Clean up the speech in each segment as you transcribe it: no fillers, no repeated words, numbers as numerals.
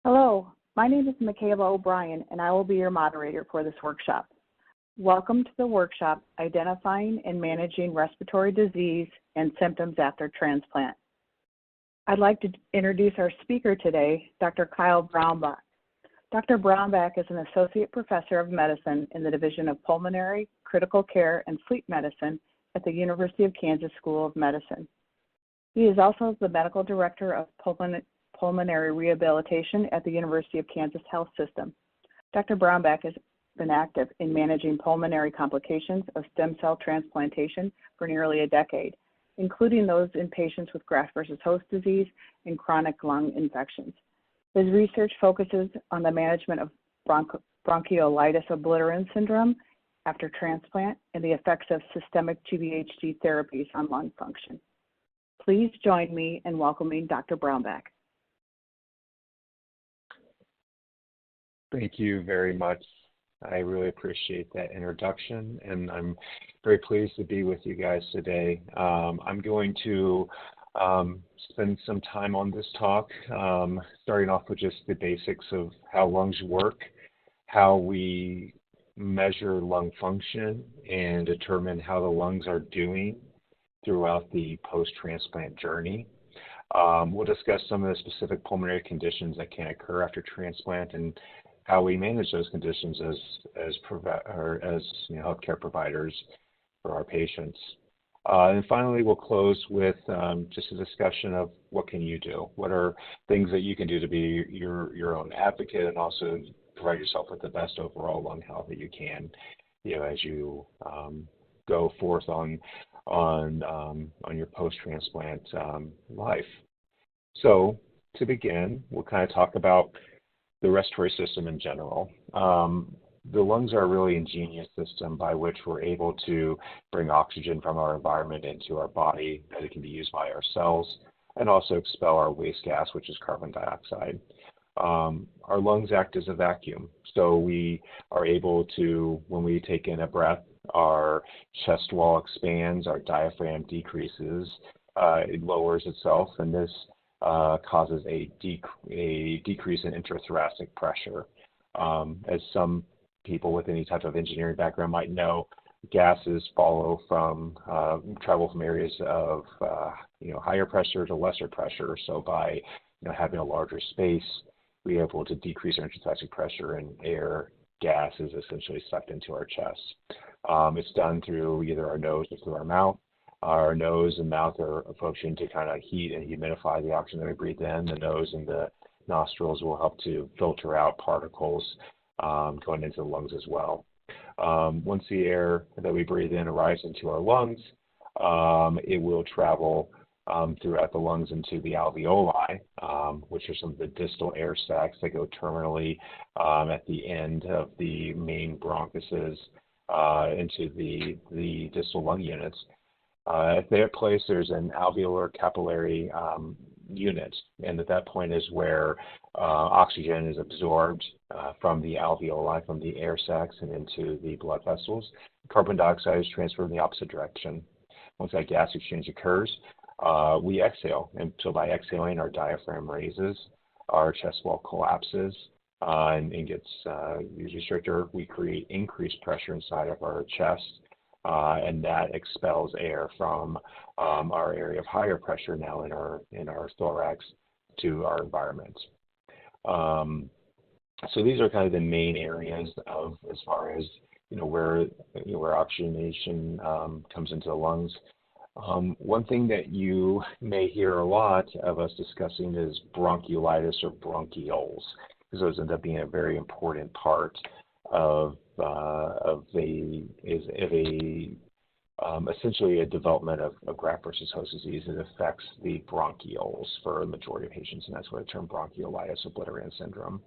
Hello, my name is Michaela O'Brien, and I will be your moderator for this workshop. Welcome to the workshop, Identifying and Managing Respiratory Disease and Symptoms After Transplant. I'd like to introduce our speaker today, Dr. Kyle Brownback. Dr. Brownback is an Associate Professor of Medicine in the Division of Pulmonary, Critical Care, and Sleep Medicine at the University of Kansas School of Medicine. He is also the Medical Director of Pulmonary Rehabilitation at the University of Kansas Health System. Dr. Brownback has been active in managing pulmonary complications of stem cell transplantation for nearly a decade, including those in patients with graft-versus-host-disease and chronic lung infections. His research focuses on the management of bronchiolitis obliterans syndrome after transplant and the effects of systemic GVHD therapies on lung function. Please join me in welcoming Dr. Brownback. Thank you very much. I really appreciate that introduction, and I'm very pleased to be with you guys today. I'm going to spend some time on this talk, starting off with just the basics of how lungs work, how we measure lung function, and determine how the lungs are doing throughout the post-transplant journey. We'll discuss some of the specific pulmonary conditions that can occur after transplant and how we manage those conditions as healthcare providers for our patients. And finally, we'll close with just a discussion of what can you do? What are things that you can do to be your own advocate and also provide yourself with the best overall lung health that you can, as you go forth on your post-transplant life. So to begin, we'll kind of talk about the respiratory system in general. The lungs are a really ingenious system by which we're able to bring oxygen from our environment into our body that it can be used by our cells and also expel our waste gas, which is carbon dioxide. Our lungs act as a vacuum. So we are able to, when we take in a breath, our chest wall expands, our diaphragm decreases, it lowers itself, and this causes a decrease in intrathoracic pressure. As some people with any type of engineering background might know, gases travel from areas of higher pressure to lesser pressure. So by having a larger space, we're able to decrease our intrathoracic pressure, and gas is essentially sucked into our chest. It's done through either our nose or through our mouth. Our nose and mouth are functioning to kind of heat and humidify the oxygen that we breathe in. The nose and the nostrils will help to filter out particles going into the lungs as well. Once the air that we breathe in arrives into our lungs, it will travel throughout the lungs into the alveoli, which are some of the distal air sacs that go terminally at the end of the main bronchuses into the distal lung units. At their place, there's an alveolar capillary unit, and at that point is where oxygen is absorbed from the alveoli, from the air sacs, and into the blood vessels. Carbon dioxide is transferred in the opposite direction. Once that gas exchange occurs, we exhale, and so by exhaling, our diaphragm raises, our chest wall collapses, and gets usually stricter. We create increased pressure inside of our chest, and that expels air from our area of higher pressure now in our thorax to our environment. So these are kind of the main areas of as far as where oxygenation comes into the lungs. One thing that you may hear a lot of us discussing is bronchiolitis or bronchioles, because those end up being a very important part of essentially a development of graft-versus-host disease that affects the bronchioles for a majority of patients, and that's why the term bronchiolitis obliterans syndrome.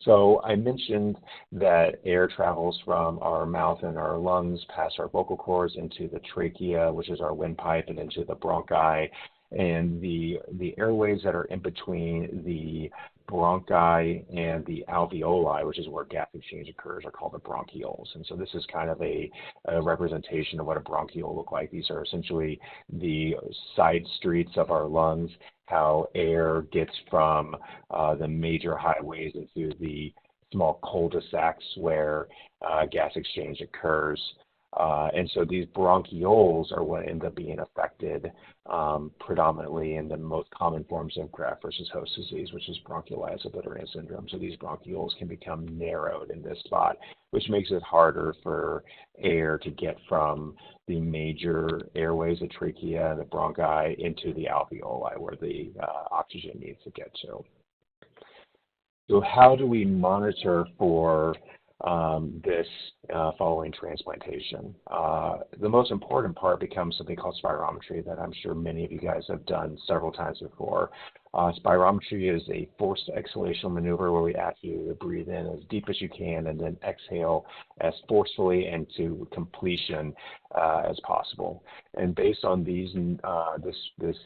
So I mentioned that air travels from our mouth and our lungs past our vocal cords into the trachea, which is our windpipe, and into the bronchi, And the airways that are in between the bronchi and the alveoli, which is where gas exchange occurs, are called the bronchioles. And so this is kind of a representation of what a bronchiole look like. These are essentially the side streets of our lungs, how air gets from the major highways into the small cul-de-sacs where gas exchange occurs. And so these bronchioles are what end up being affected predominantly in the most common forms of graft-versus-host-disease, which is bronchiolitis obliterans syndrome. So these bronchioles can become narrowed in this spot, which makes it harder for air to get from the major airways, the trachea and the bronchi, into the alveoli where the oxygen needs to get to. So how do we monitor for this following transplantation? The most important part becomes something called spirometry that I'm sure many of you guys have done several times before. Spirometry is a forced exhalation maneuver where we ask you to breathe in as deep as you can and then exhale as forcefully and to completion as possible. And based on these this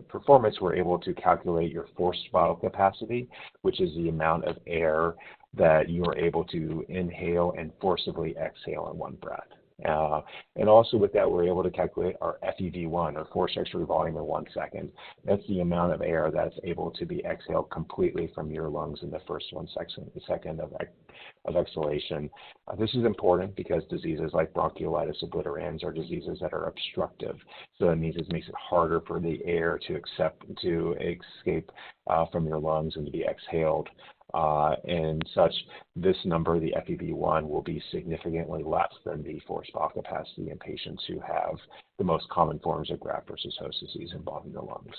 performance, we're able to calculate your forced vital capacity, which is the amount of air that you are able to inhale and forcibly exhale in one breath. And also with that, we're able to calculate our FEV1, or forced extracorporeal volume, in 1 second. That's the amount of air that's able to be exhaled completely from your lungs in the first 1 second of exhalation. This is important because diseases like bronchiolitis obliterans are diseases that are obstructive. So that means it makes it harder for the air to escape from your lungs and to be exhaled. And such, this number, the FEV1, will be significantly less than the forced vital capacity in patients who have the most common forms of graft-versus-host-disease involving the lungs.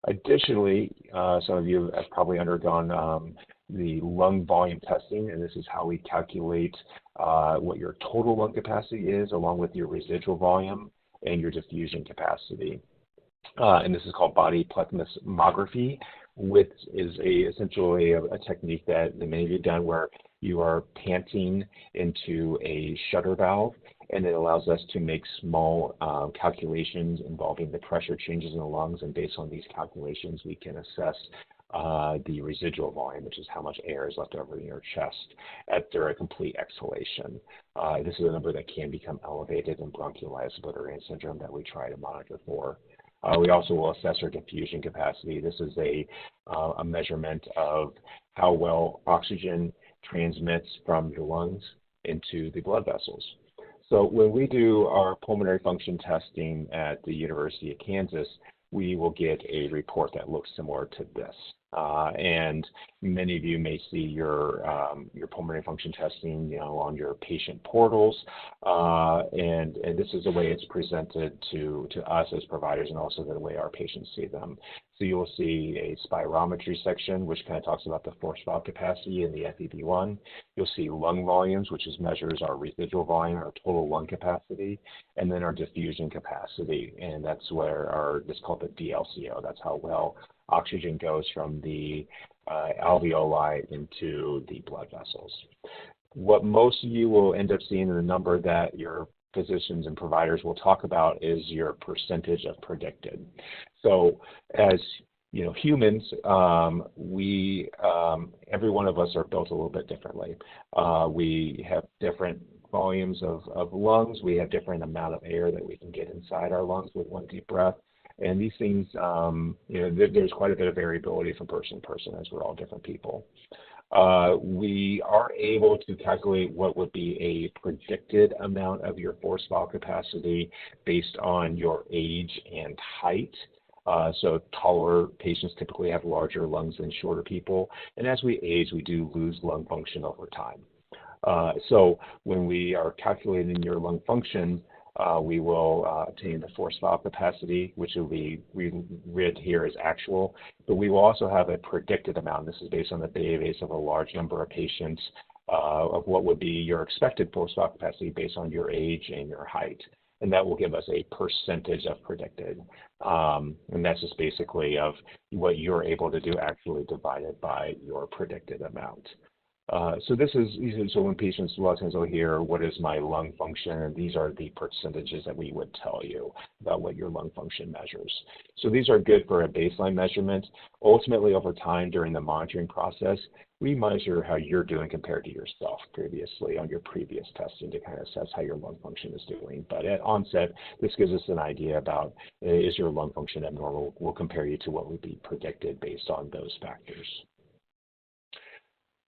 Additionally, some of you have probably undergone the lung volume testing, and this is how we calculate what your total lung capacity is, along with your residual volume and your diffusion capacity. And this is called body plethysmography, which is essentially a technique that many of you have done where you are panting into a shutter valve, and it allows us to make small calculations involving the pressure changes in the lungs, and based on these calculations, we can assess the residual volume, which is how much air is left over in your chest after a complete exhalation. This is a number that can become elevated in bronchiolitis obliterans syndrome that we try to monitor for. We also will assess our diffusion capacity. This is a measurement of how well oxygen transmits from your lungs into the blood vessels. So when we do our pulmonary function testing at the University of Kansas, we will get a report that looks similar to this. And many of you may see your pulmonary function testing, on your patient portals, and this is the way it's presented to us as providers, and also the way our patients see them. So you will see a spirometry section, which kind of talks about the forced vital capacity and the FEV1. You'll see lung volumes, which measures our residual volume, our total lung capacity, and then our diffusion capacity, and that's where this is called the DLCO. That's how well oxygen goes from the alveoli into the blood vessels. What most of you will end up seeing in the number that your physicians and providers will talk about is your percentage of predicted. So as humans, every one of us are built a little bit differently. We have different volumes of lungs. We have different amount of air that we can get inside our lungs with one deep breath. And these things, there's quite a bit of variability from person to person, as we're all different people. We are able to calculate what would be a predicted amount of your forced vital capacity based on your age and height. So taller patients typically have larger lungs than shorter people. And as we age, we do lose lung function over time. So when we are calculating your lung function, we will obtain the forced vital capacity, which will be read here as actual, but we will also have a predicted amount. This is based on the database of a large number of patients of what would be your expected forced vital capacity based on your age and your height. And that will give us a percentage of predicted. And that's just basically of what you're able to do actually divided by your predicted amount. So when patients, a lot of times they'll hear, what is my lung function? And these are the percentages that we would tell you about what your lung function measures. So these are good for a baseline measurement. Ultimately, over time during the monitoring process, we measure how you're doing compared to yourself previously on your previous testing to kind of assess how your lung function is doing. But at onset, this gives us an idea about, is your lung function abnormal? We'll compare you to what would be predicted based on those factors.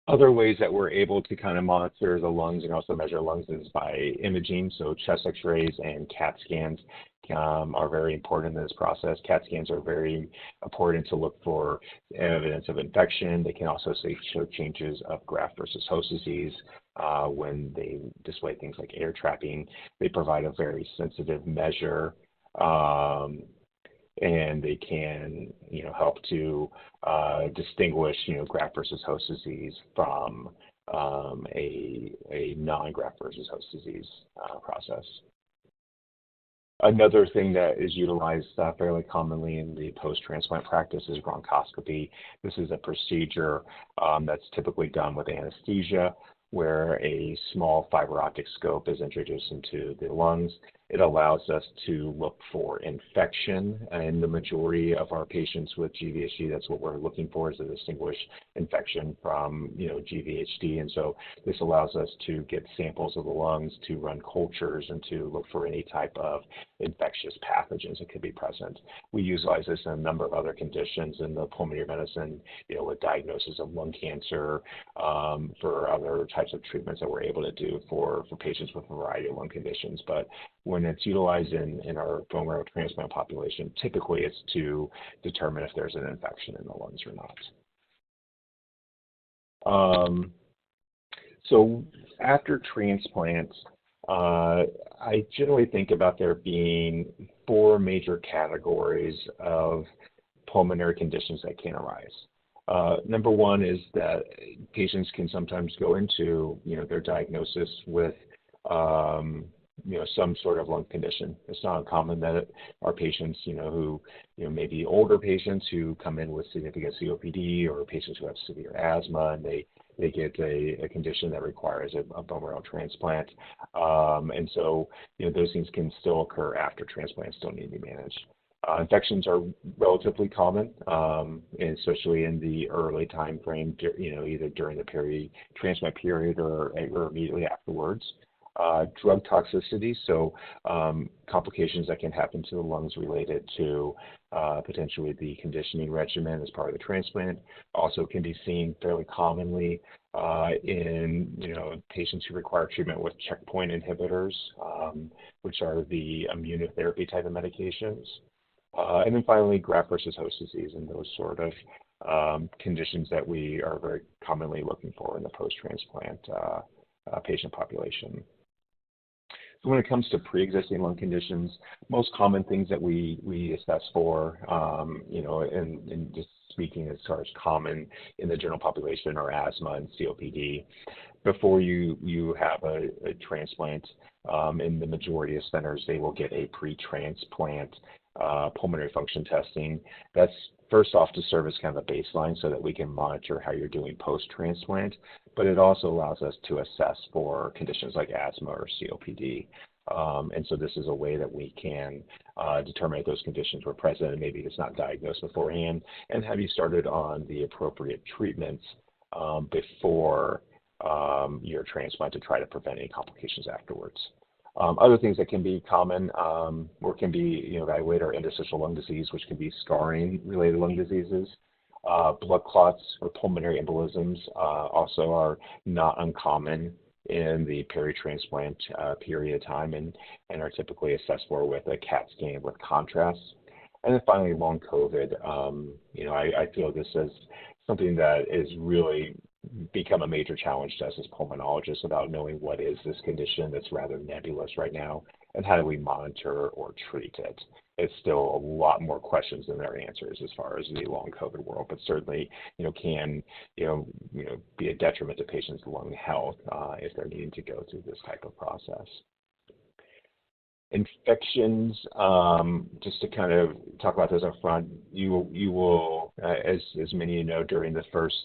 Other ways that we're able to kind of monitor the lungs and also measure lungs is by imaging. So chest x-rays and CAT scans are very important in this process. CAT scans are very important to look for evidence of infection. They can also show changes of graft-versus-host-disease when they display things like air trapping. They provide a very sensitive measure. And they can, help to distinguish, graft versus host disease from a non-graft versus host disease process. Another thing that is utilized fairly commonly in the post-transplant practice is bronchoscopy. This is a procedure that's typically done with anesthesia, where a small fiber optic scope is introduced into the lungs. It allows us to look for infection in the majority of our patients with GVHD. That's what we're looking for, is to distinguish infection from, GVHD. And so this allows us to get samples of the lungs to run cultures and to look for any type of infectious pathogens that could be present. We utilize this in a number of other conditions in the pulmonary medicine, with diagnosis of lung cancer, for other types of treatments that we're able to do for patients with a variety of lung conditions. But when it's utilized in our bone marrow transplant population, typically it's to determine if there's an infection in the lungs or not. So after transplant, I generally think about there being 4 major categories of pulmonary conditions that can arise. Number one is that patients can sometimes go into, their diagnosis with, some sort of lung condition. It's not uncommon that our patients, who, may be older patients who come in with significant COPD, or patients who have severe asthma, and they get a condition that requires a bone marrow transplant. And so, those things can still occur after transplant, still need to be managed. Infections are relatively common, especially in the early time frame, either during the transplant period or immediately afterwards. Drug toxicity, so complications that can happen to the lungs related to potentially the conditioning regimen as part of the transplant, also can be seen fairly commonly in patients who require treatment with checkpoint inhibitors, which are the immunotherapy type of medications. And then finally, graft versus host disease, and those sort of conditions that we are very commonly looking for in the post-transplant patient population. So when it comes to pre-existing lung conditions, most common things that we assess for, and just speaking as far as common in the general population, are asthma and COPD. Before you have a transplant, in the majority of centers, they will get a pre-transplant pulmonary function testing. That's first off to serve as kind of a baseline so that we can monitor how you're doing post-transplant, but it also allows us to assess for conditions like asthma or COPD. And so this is a way that we can determine if those conditions were present and maybe it's not diagnosed beforehand, and have you started on the appropriate treatments before your transplant to try to prevent any complications afterwards. Other things that can be common or can be evaluated are interstitial lung disease, which can be scarring-related lung diseases. Blood clots or pulmonary embolisms also are not uncommon in the peri-transplant period of time and are typically assessed for with a CAT scan with contrast. And then finally, long COVID. I feel this is something that is really become a major challenge to us as pulmonologists about knowing what is this condition that's rather nebulous right now, and how do we monitor or treat it. It's still a lot more questions than there are answers as far as the long COVID world, but certainly, can, be a detriment to patients' lung health if they're needing to go through this type of process. Infections, just to kind of talk about those up front, you will, as many of you know, during the first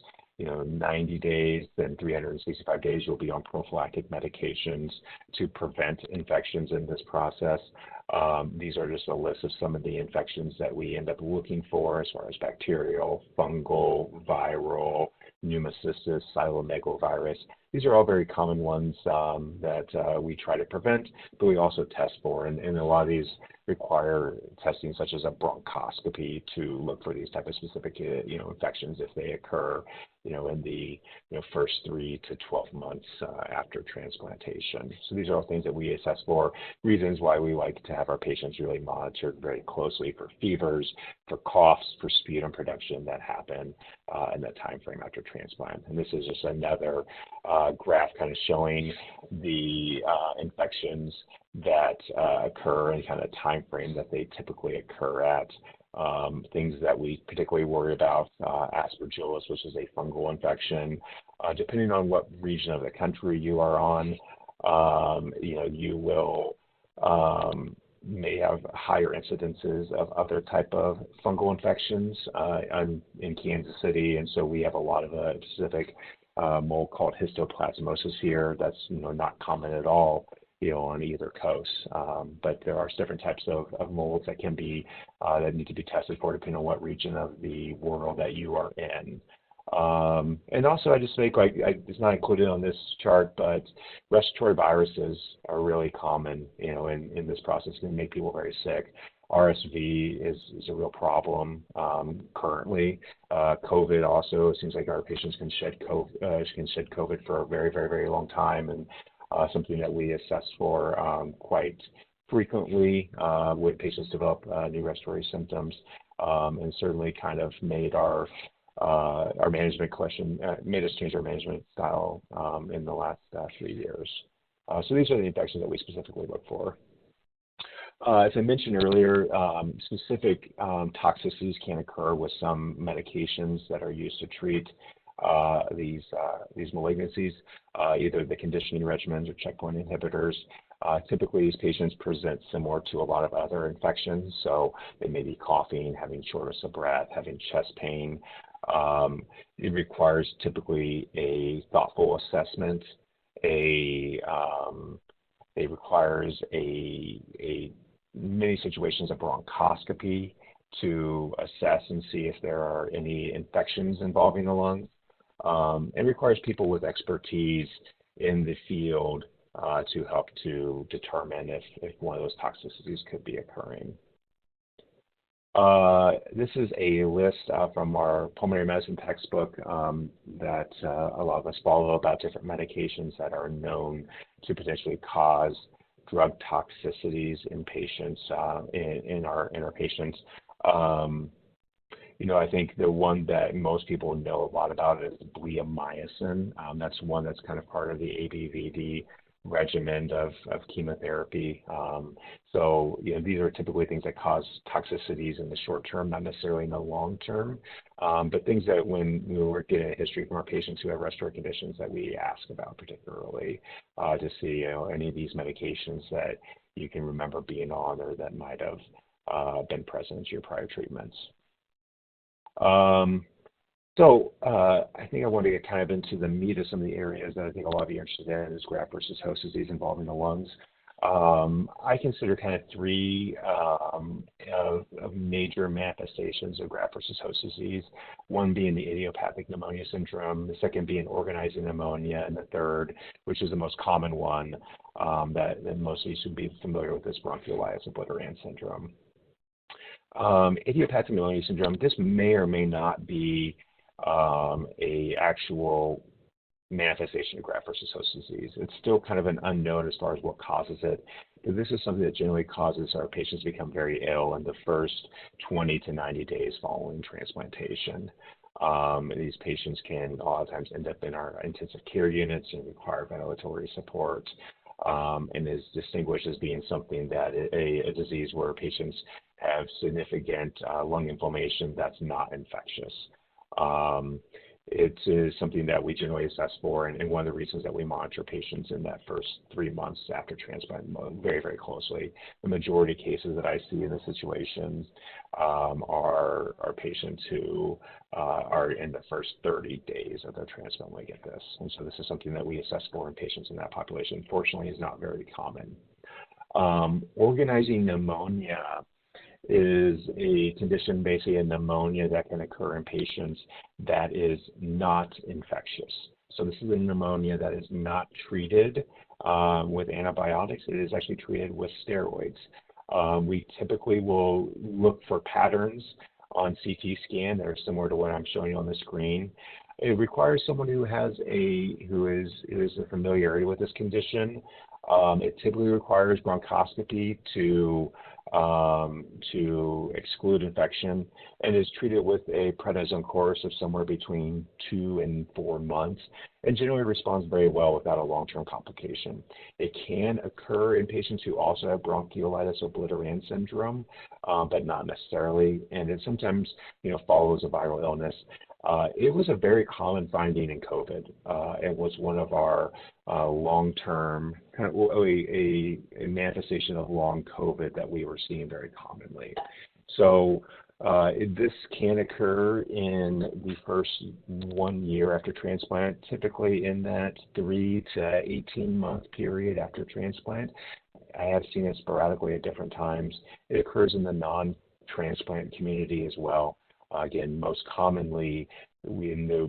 90 days, then 365 days, you'll be on prophylactic medications to prevent infections in this process. These are just a list of some of the infections that we end up looking for as far as bacterial, fungal, viral, pneumocystis, cytomegalovirus. These are all very common ones that we try to prevent, but we also test for, and a lot of these require testing such as a bronchoscopy to look for these type of specific infections if they occur in the first 3 to 12 months after transplantation. So these are all things that we assess for, reasons why we like to have our patients really monitored very closely for fevers, for coughs, for sputum production that happen in that time frame after transplant. And this is just another graph kind of showing the infections that occur and kind of time frame that they typically occur at. Things that we particularly worry about, aspergillus, which is a fungal infection. Depending on what region of the country you are on, you will may have higher incidences of other type of fungal infections. I'm in Kansas City, and so we have a lot of a specific mold called histoplasmosis here. That's not common at all on either coast. But there are different types of molds that can be, that need to be tested for depending on what region of the world that you are in. And also I just make, it's not included on this chart, but respiratory viruses are really common, in this process, can make people very sick. RSV is a real problem currently. COVID also, it seems like our patients can shed COVID for a very, very, very long time, and something that we assess for quite frequently when patients develop new respiratory symptoms, and certainly kind of made our management question, made us change our management style in the last 3 years. So these are the infections that we specifically look for. As I mentioned earlier, specific toxicities can occur with some medications that are used to treat these malignancies, either the conditioning regimens or checkpoint inhibitors. Typically, these patients present similar to a lot of other infections, so they may be coughing, having shortness of breath, having chest pain. It requires typically a thoughtful assessment. It requires many situations of bronchoscopy to assess and see if there are any infections involving the lungs. It requires people with expertise in the field to help to determine if one of those toxicities could be occurring. This is a list from our pulmonary medicine textbook that a lot of us follow about different medications that are known to potentially cause drug toxicities in patients, in our patients. I think the one that most people know a lot about is bleomycin. That's one that's kind of part of the ABVD regimen of chemotherapy. So these are typically things that cause toxicities in the short term, not necessarily in the long term, but things that when we're getting a history from our patients who have respiratory conditions that we ask about particularly to see any of these medications that you can remember being on or that might have been present in your prior treatments. So I think I want to get kind of into the meat of some of the areas that I think a lot of you are interested in is graft-versus-host disease involving the lungs. I consider kind of three of major manifestations of graft-versus-host disease, one being the idiopathic pneumonia syndrome, the second being organized pneumonia, and the third, which is the most common one that most of you should be familiar with, is bronchiolitis obliterans syndrome. Idiopathic pneumonia syndrome, this may or may not be a actual manifestation of graft-versus-host disease. It's still kind of an unknown as far as what causes it, but this is something that generally causes our patients to become very ill in the first 20 to 90 days following transplantation. These patients can a lot of times end up in our intensive care units and require ventilatory support, and is distinguished as being something that a disease where patients have significant lung inflammation that's not infectious. it is something that we generally assess for, and one of the reasons that we monitor patients in that first 3 months after transplant very, very closely. The majority of cases that I see in the situations are patients who are in the first 30 days of their transplant when they get this. And so this is something that we assess for in patients in that population. Fortunately, is not very common. Organizing pneumonia is a condition, basically a pneumonia that can occur in patients that is not infectious. So this is a pneumonia that is not treated with antibiotics. It is actually treated with steroids. We typically will look for patterns on CT scan that are similar to what I'm showing you on the screen. It requires someone who has who is a familiarity with this condition. It typically requires bronchoscopy to exclude infection, and is treated with a prednisone course of somewhere between 2 and 4 months, and generally responds very well without a long-term complication. It can occur in patients who also have bronchiolitis obliterans syndrome, but not necessarily, and it sometimes follows a viral illness. It was a very common finding in COVID. It was one of our long-term, kind of a manifestation of long COVID that we were seeing very commonly. So this can occur in the first 1 year after transplant, typically in that 3 to 18 month period after transplant. I have seen it sporadically at different times. It occurs in the non-transplant community as well. Again, most commonly in the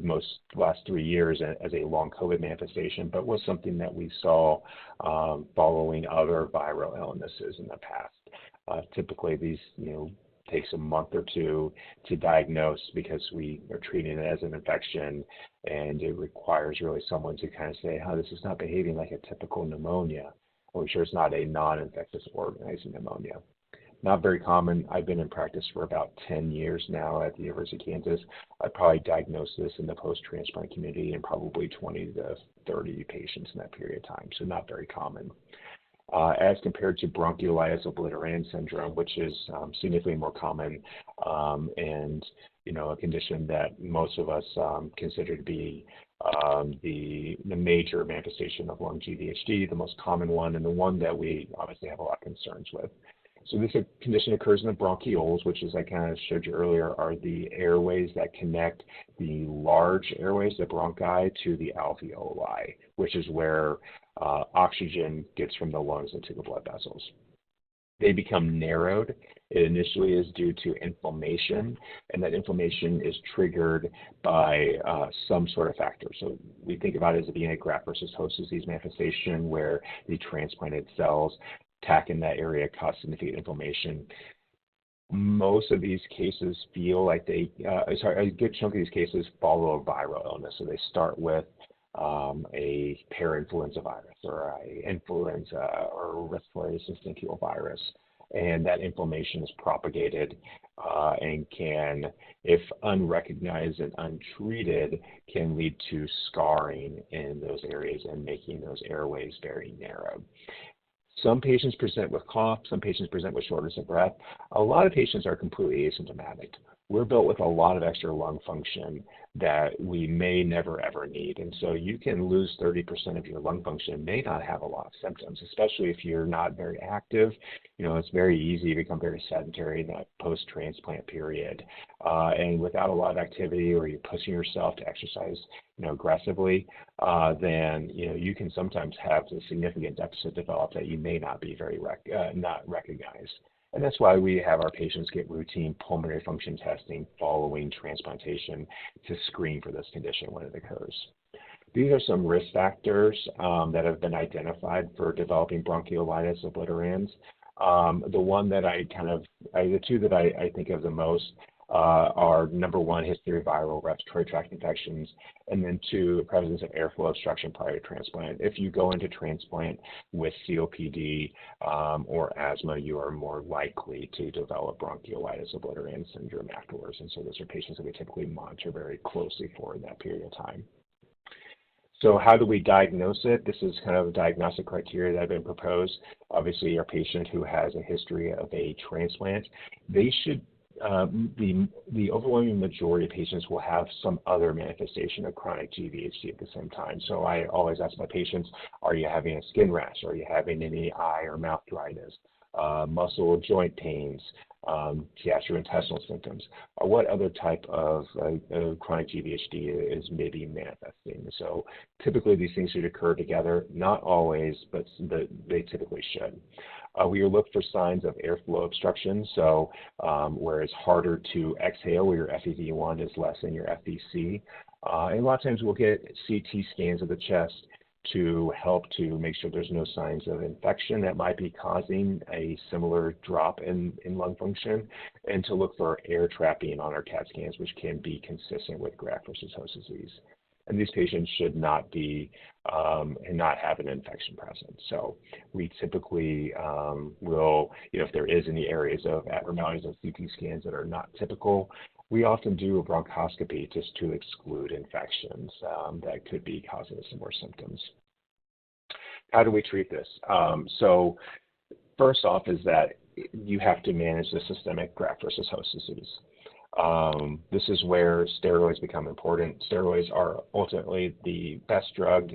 last 3 years as a long COVID manifestation, but was something that we saw following other viral illnesses in the past. Typically, these takes a month or two to diagnose because we are treating it as an infection, and it requires really someone to kind of say, this is not behaving like a typical pneumonia, or sure it's not a non-infectious organizing pneumonia. Not very common. I've been in practice for about 10 years now at the University of Kansas. I probably diagnosed this in the post-transplant community in probably 20 to 30 patients in that period of time, so not very common. As compared to bronchiolitis obliterans syndrome, which is significantly more common, and a condition that most of us consider to be the major manifestation of lung GVHD, the most common one, and the one that we obviously have a lot of concerns with. So this condition occurs in the bronchioles, which, as I kind of showed you earlier, are the airways that connect the large airways, the bronchi, to the alveoli, which is where oxygen gets from the lungs into the blood vessels. They become narrowed. It initially is due to inflammation, and that inflammation is triggered by some sort of factor. So we think about it as being a graft-versus-host-disease manifestation where the transplanted cells attack in that area, cause significant inflammation. Most of these cases feel like a good chunk of these cases follow a viral illness. So they start with a parainfluenza virus or a influenza or respiratory syncytial virus, and that inflammation is propagated and can, if unrecognized and untreated, can lead to scarring in those areas and making those airways very narrow. Some patients present with cough, some patients present with shortness of breath. A lot of patients are completely asymptomatic. We're built with a lot of extra lung function that we may never ever need. And so you can lose 30% of your lung function and may not have a lot of symptoms, especially if you're not very active. It's very easy to become very sedentary in that post-transplant period. And without a lot of activity, or you're pushing yourself to exercise aggressively, then you can sometimes have a significant deficit develop that you may not be not recognized. And that's why we have our patients get routine pulmonary function testing following transplantation to screen for this condition when it occurs. These are some risk factors that have been identified for developing bronchiolitis obliterans. The two that I think of the most are, number one, history of viral respiratory tract infections, and then two, the presence of airflow obstruction prior to transplant. If you go into transplant with COPD or asthma, you are more likely to develop bronchiolitis obliterans syndrome afterwards. And so those are patients that we typically monitor very closely for in that period of time. So how do we diagnose it? This is kind of a diagnostic criteria that have been proposed. Obviously, a patient who has a history of a transplant, they should the overwhelming majority of patients will have some other manifestation of chronic GVHD at the same time. So I always ask my patients, are you having a skin rash? Are you having any eye or mouth dryness, muscle or joint pains, gastrointestinal symptoms, or what other type of chronic GVHD is maybe manifesting? So typically these things should occur together, not always, but they typically should. We look for signs of airflow obstruction, so where it's harder to exhale, where your FEV1 is less than your FVC. And a lot of times we'll get CT scans of the chest to help to make sure there's no signs of infection that might be causing a similar drop in lung function, and to look for air trapping on our CAT scans, which can be consistent with graft-versus-host disease. And these patients should not be and not have an infection present. So we typically will, if there is any areas of abnormalities of CT scans that are not typical, we often do a bronchoscopy just to exclude infections that could be causing similar symptoms. How do we treat this? So first off is that you have to manage the systemic graft-versus-host disease. This is where steroids become important. Steroids are ultimately the best drug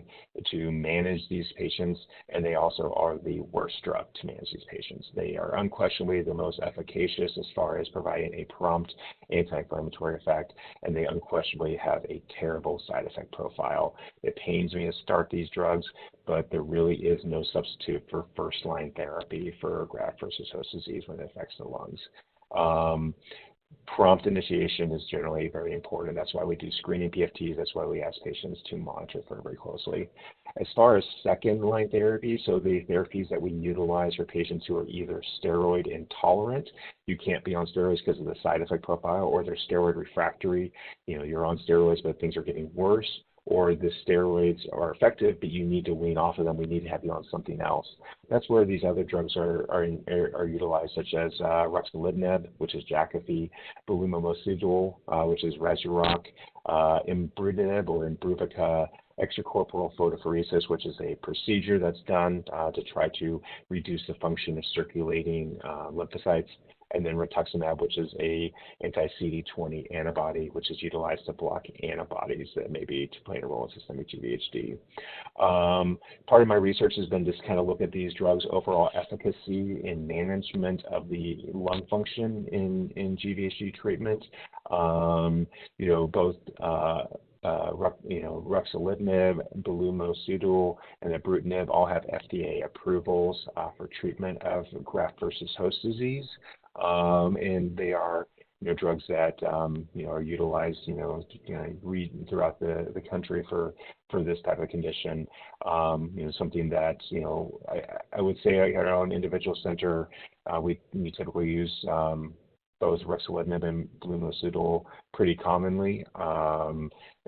to manage these patients, and they also are the worst drug to manage these patients. They are unquestionably the most efficacious as far as providing a prompt anti-inflammatory effect, and they unquestionably have a terrible side effect profile. It pains me to start these drugs, but there really is no substitute for first-line therapy for graft-versus-host disease when it affects the lungs. Prompt initiation is generally very important. That's why we do screening PFTs. That's why we ask patients to monitor very closely. As far as second-line therapy, so the therapies that we utilize for patients who are either steroid intolerant, you can't be on steroids because of the side effect profile, or they're steroid refractory, you're on steroids but things are getting worse, or the steroids are effective, but you need to wean off of them. We need to have you on something else. That's where these other drugs are utilized, such as ruxolitinib, which is Jakafi, pneumocystis, which is Rezurock, ibrutinib or Imbruvica, extracorporeal photopheresis, which is a procedure that's done to try to reduce the function of circulating lymphocytes, and then rituximab, which is a anti-CD20 antibody, which is utilized to block antibodies that may be playing a role in systemic GVHD. Part of my research has been just kind of look at these drugs' overall efficacy in management of the lung function in GVHD treatment. Both ruxolitinib, pneumocystis, and ibrutinib all have FDA approvals for treatment of graft-versus-host disease. And they are, drugs that, are utilized, throughout the country for this type of condition. Something that, I would say at our own individual center, we typically use both ruxolitinib and pneumocystis pretty commonly,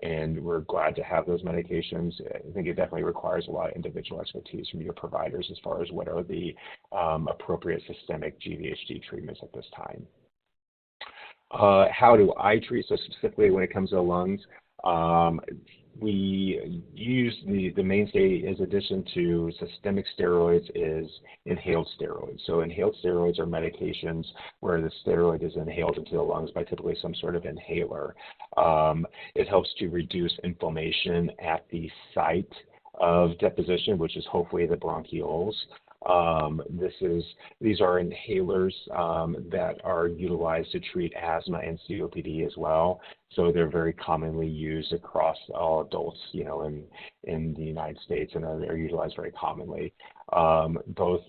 and we're glad to have those medications. I think it definitely requires a lot of individual expertise from your providers as far as what are the appropriate systemic GVHD treatments at this time. How do I treat? So specifically when it comes to the lungs, we use the mainstay as addition to systemic steroids is inhaled steroids. So inhaled steroids are medications where the steroid is inhaled into the lungs by typically some sort of inhaler. It helps to reduce inflammation at the site of deposition, which is hopefully the bronchioles. These are inhalers that are utilized to treat asthma and COPD as well. So they're very commonly used across all adults, in the United States, and are utilized very commonly. Both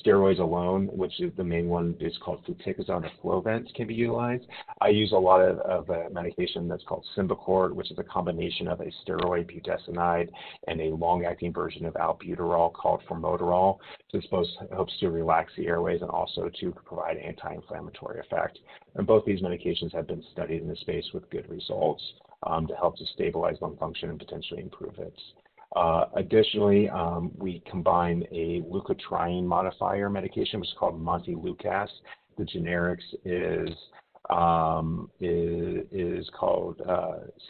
steroids alone, which is the main one, is called fluticasone or Flovent, can be utilized. I use a lot of a medication that's called Symbicort, which is a combination of a steroid budesonide and a long-acting version of albuterol called formoterol. So this helps to relax the airways and also to provide anti-inflammatory effect. And both these medications have been studied in this space with good results to help to stabilize lung function and potentially improve it. Additionally, we combine a leukotriene modifier medication, which is called Montelukast. The generics is called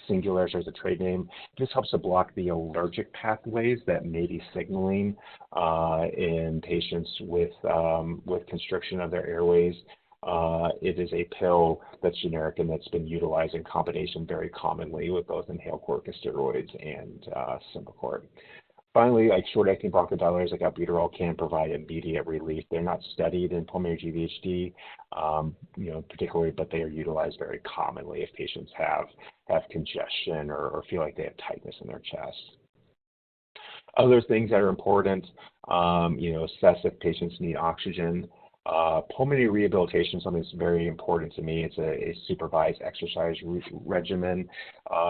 Singular, so it's a trade name. This helps to block the allergic pathways that may be signaling in patients with constriction of their airways. It is a pill that's generic and that's been utilized in combination very commonly with both inhaled corticosteroids and Symbicort. Finally, like short-acting bronchodilators like albuterol can provide immediate relief. They're not studied in pulmonary GVHD, particularly, but they are utilized very commonly if patients have congestion or feel like they have tightness in their chest. Other things that are important, assess if patients need oxygen. Pulmonary rehabilitation is something that's very important to me. It's a supervised exercise regimen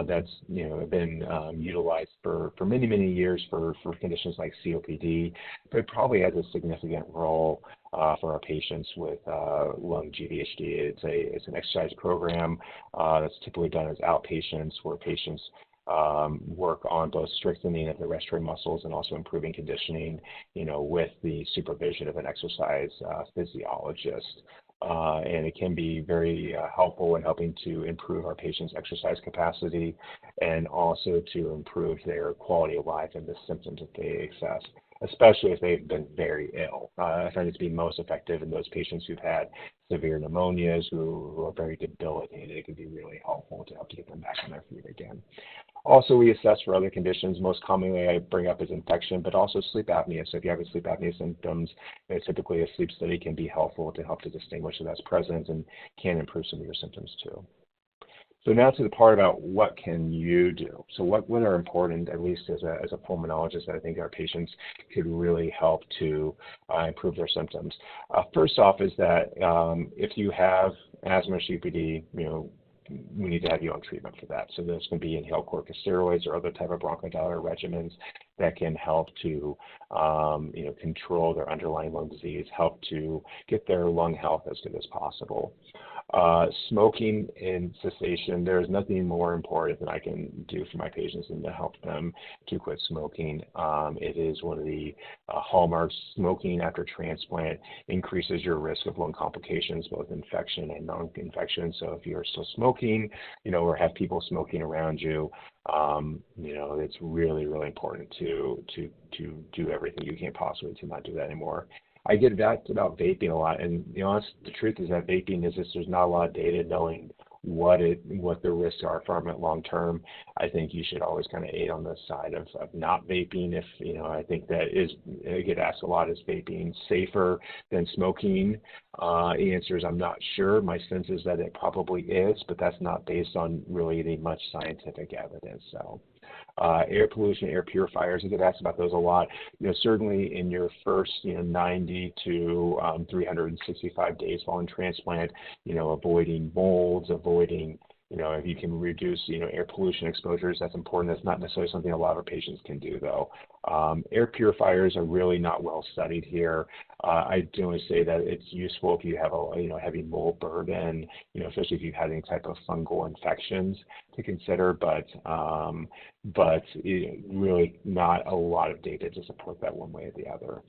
that's been utilized for many, many years for conditions like COPD, but it probably has a significant role for our patients with lung GVHD. It's an exercise program that's typically done as outpatients where patients work on both strengthening of the respiratory muscles and also improving conditioning, with the supervision of an exercise physiologist. And it can be very helpful in helping to improve our patients' exercise capacity and also to improve their quality of life and the symptoms that they access, especially if they've been very ill. I find it to be most effective in those patients who've had severe pneumonias, who are very debilitated. It can be really helpful to help to get them back on their feet again. Also, we assess for other conditions. Most commonly, I bring up is infection, but also sleep apnea. So if you have sleep apnea symptoms, typically a sleep study can be helpful to help to distinguish if that's present and can improve some of your symptoms too. So now to the part about what can you do. So what are important, at least as a pulmonologist, that I think our patients could really help to improve their symptoms. First off is that if you have asthma or COPD, we need to have you on treatment for that. So there's going to be inhaled corticosteroids or other type of bronchodilator regimens that can help to, control their underlying lung disease, help to get their lung health as good as possible. Smoking and cessation, there's nothing more important than I can do for my patients than to help them to quit smoking. It is one of the hallmarks. Smoking after transplant increases your risk of lung complications, both infection and non-infection. So if you're still smoking, or have people smoking around you, it's really, really important to do everything you can possibly to not do that anymore. I get asked about vaping a lot, and the truth is that vaping is just there's not a lot of data knowing what the risks are from it long term. I think you should always kind of aid on the side of not vaping. If I think that I get asked a lot, is vaping safer than smoking? The answer is I'm not sure. My sense is that it probably is, but that's not based on really any much scientific evidence. So. Air pollution, air purifiers, I get asked about those a lot. Certainly in your first 90 to 365 days following transplant, avoiding molds, avoiding if you can reduce, air pollution exposures, that's important. That's not necessarily something a lot of our patients can do, though. Air purifiers are really not well studied here. I do want to say that it's useful if you have a heavy mold burden, especially if you've had any type of fungal infections to consider, but really not a lot of data to support that one way or the other.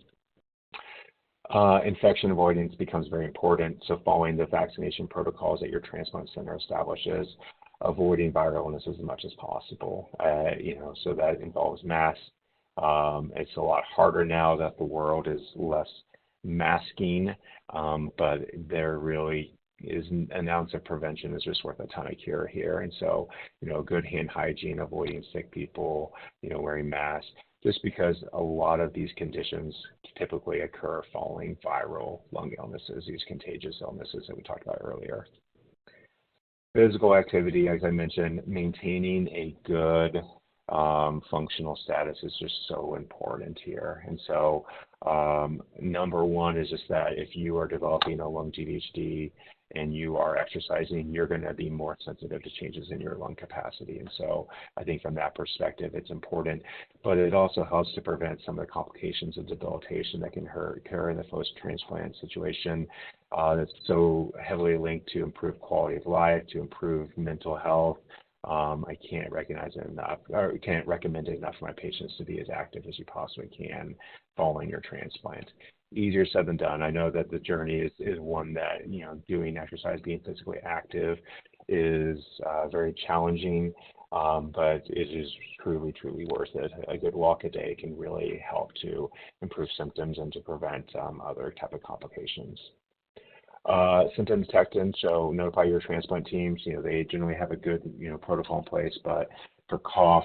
Infection avoidance becomes very important. So following the vaccination protocols that your transplant center establishes, avoiding viral illness as much as possible, so that involves masks. It's a lot harder now that the world is less masking, but there really is an ounce of prevention is just worth a ton of cure here. And so, good hand hygiene, avoiding sick people, wearing masks, just because a lot of these conditions typically occur following viral lung illnesses, these contagious illnesses that we talked about earlier. Physical activity, as I mentioned, maintaining a good functional status is just so important here. And so number one is just that if you are developing a lung GVHD and you are exercising, you're going to be more sensitive to changes in your lung capacity. And so I think from that perspective, it's important, but it also helps to prevent some of the complications of debilitation that can occur in the post-transplant situation. That's so heavily linked to improved quality of life, to improve mental health. I can't recommend it enough for my patients to be as active as you possibly can following your transplant. Easier said than done. I know that the journey is one that, doing exercise, being physically active is very challenging, but it is truly, truly worth it. A good walk a day can really help to improve symptoms and to prevent other type of complications. symptom detectant, so notify your transplant teams. They generally have a good, protocol in place, but for cough,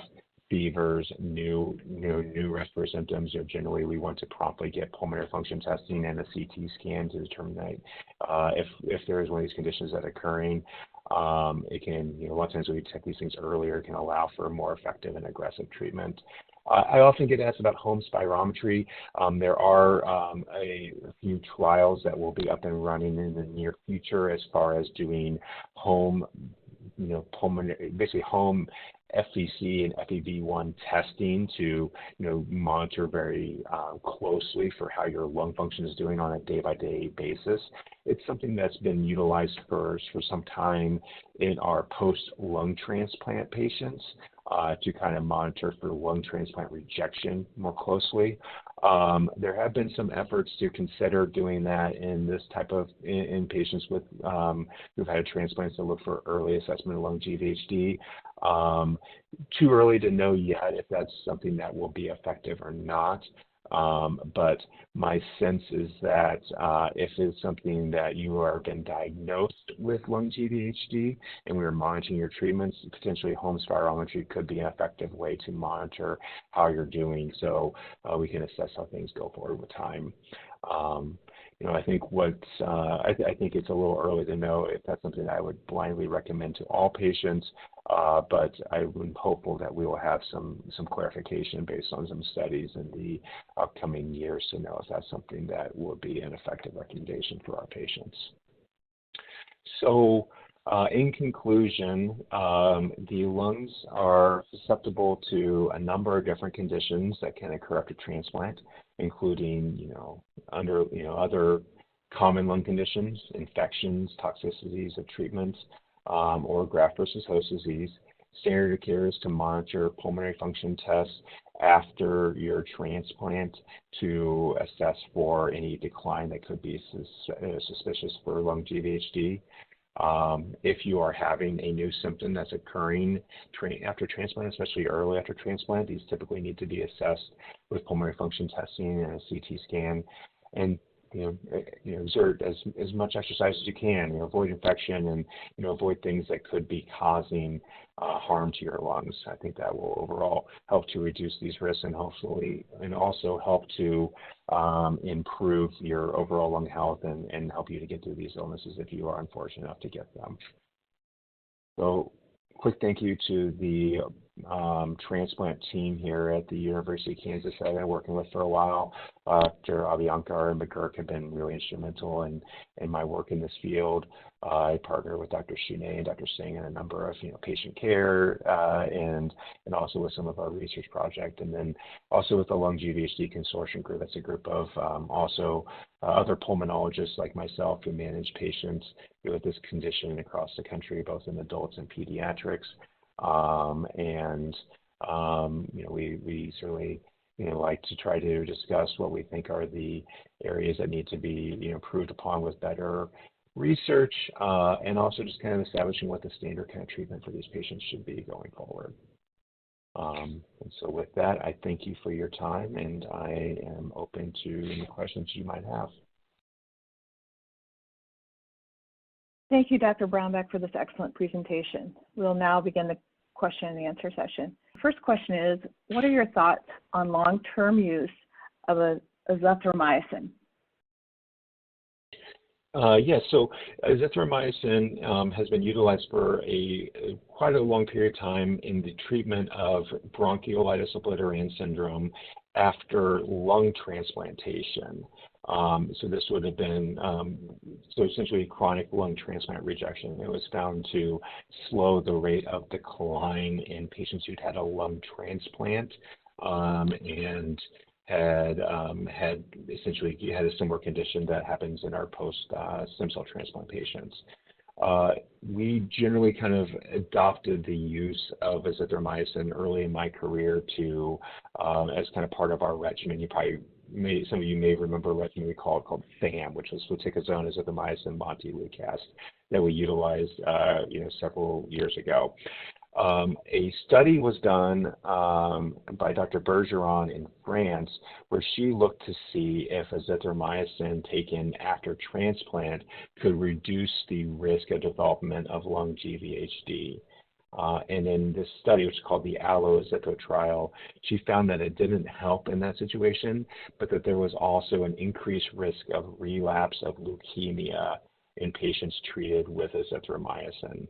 fevers, new respiratory symptoms, generally we want to promptly get pulmonary function testing and a CT scan to determine that if there is one of these conditions that are occurring. It can, a lot of times when we detect these things earlier, it can allow for a more effective and aggressive treatment. I often get asked about home spirometry. There are a few trials that will be up and running in the near future as far as doing home, pulmonary, basically home FVC and FEV1 testing to, monitor very closely for how your lung function is doing on a day-by-day basis. It's something that's been utilized for some time in our post-lung transplant patients to kind of monitor for lung transplant rejection more closely. There have been some efforts to consider doing that in this type of, in patients with who've had transplants to look for early assessment of lung GVHD. Too early to know yet if that's something that will be effective or not. But my sense is that if it's something that you are been diagnosed with lung GVHD and we are monitoring your treatments, potentially home spirometry could be an effective way to monitor how you're doing, so we can assess how things go forward with time. I think I think it's a little early to know if that's something I would blindly recommend to all patients, but I'm hopeful that we will have some clarification based on some studies in the upcoming years to know if that's something that will be an effective recommendation for our patients. So in conclusion, the lungs are susceptible to a number of different conditions that can occur after transplant, including, other common lung conditions, infections, toxicities of treatments, or graft-versus-host-disease. Standard of care is to monitor pulmonary function tests after your transplant to assess for any decline that could be suspicious for lung GVHD. If you are having a new symptom that's occurring after transplant, especially early after transplant, these typically need to be assessed with pulmonary function testing and a CT scan. And exert as much exercise as you can. Avoid infection and avoid things that could be causing harm to your lungs. I think that will overall help to reduce these risks and also help to improve your overall lung health and help you to get through these illnesses if you are unfortunate enough to get them. So, quick thank you to the transplant team here at the University of Kansas that I've been working with for a while. Dr. Aviankar and McGurk have been really instrumental in my work in this field. I partner with Dr. Shune and Dr. Singh in a number of patient care and also with some of our research project, and then also with the Lung GVHD Consortium group. That's a group of also other pulmonologists like myself who manage patients with this condition across the country, both in adults and pediatrics. We certainly like to try to discuss what we think are the areas that need to be improved upon with better research, and also just kind of establishing what the standard kind of treatment for these patients should be going forward. And so with that, I thank you for your time, and I am open to any questions you might have. Thank you, Dr. Brownback, for this excellent presentation. We'll now begin the question and answer session. First question is, what are your thoughts on long-term use of azithromycin? Yes, so azithromycin has been utilized for quite a long period of time in the treatment of bronchiolitis obliterans syndrome after lung transplantation. So this would have been, essentially chronic lung transplant rejection. It was found to slow the rate of decline in patients who'd had a lung transplant and had essentially had a similar condition that happens in our post stem cell transplant patients. We generally kind of adopted the use of azithromycin early in my career to as kind of part of our regimen. Some of you may remember a regimen we called FAM, which was fluticasone, azithromycin, montelukast, that we utilized several years ago. A study was done by Dr. Bergeron in France, where she looked to see if azithromycin taken after transplant could reduce the risk of development of lung GVHD. And in this study, which is called the ALLO-AZITHRO trial, she found that it didn't help in that situation, but that there was also an increased risk of relapse of leukemia in patients treated with azithromycin.